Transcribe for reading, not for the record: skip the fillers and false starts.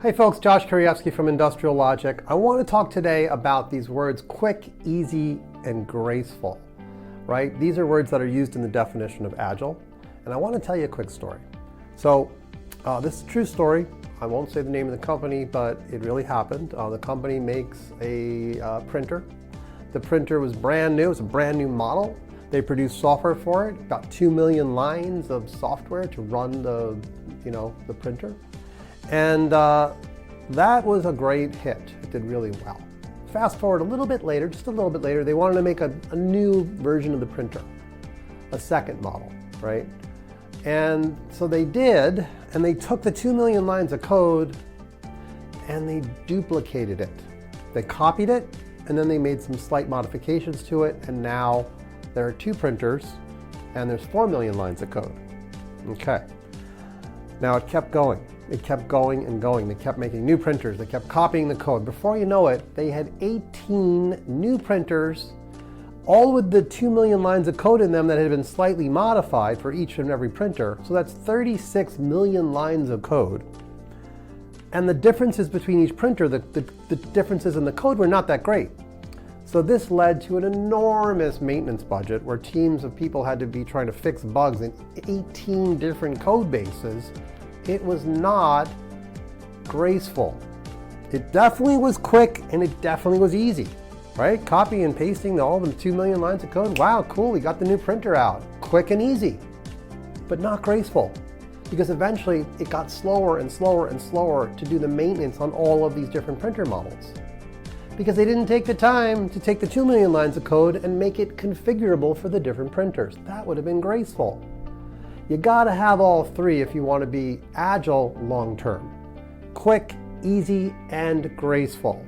Hey folks, Josh KERIEVSKY from Industrial Logic. I want to talk today about these words quick, easy, and graceful, right? These are words that are used in the definition of Agile, and I want to tell you a quick story. So this is a true story. I won't say the name of the company, but it really happened. The company makes a printer. The printer was brand new. It's a brand new model. They produced software for it, about 2 million lines of software to run the printer. And that was a great hit. It did really well. Fast forward a little bit later, just a little bit later, they wanted to make a new version of the printer, a second model, right? And so they did, and they took the 2 million lines of code and they duplicated it. They copied it, and then they made some slight modifications to it, and now there are two printers, and there's 4 million lines of code. Okay. Now it kept going. It kept going and going. They kept making new printers. They kept copying the code. Before you know it, they had 18 new printers, all with the 2 million lines of code in them that had been slightly modified for each and every printer. So that's 36 million lines of code. And the differences between each printer, the differences in the code were not that great. So this led to an enormous maintenance budget where teams of people had to be trying to fix bugs in 18 different code bases. It was not graceful. It definitely was quick, and it definitely was easy, right? Copy and pasting all the 2 million lines of code. Wow, cool, we got the new printer out. Quick and easy, but not graceful, because eventually it got slower and slower and slower to do the maintenance on all of these different printer models, because they didn't take the time to take the 2 million lines of code and make it configurable for the different printers. That would have been graceful. You gotta have all three if you want to be agile long term. Quick, easy, and graceful.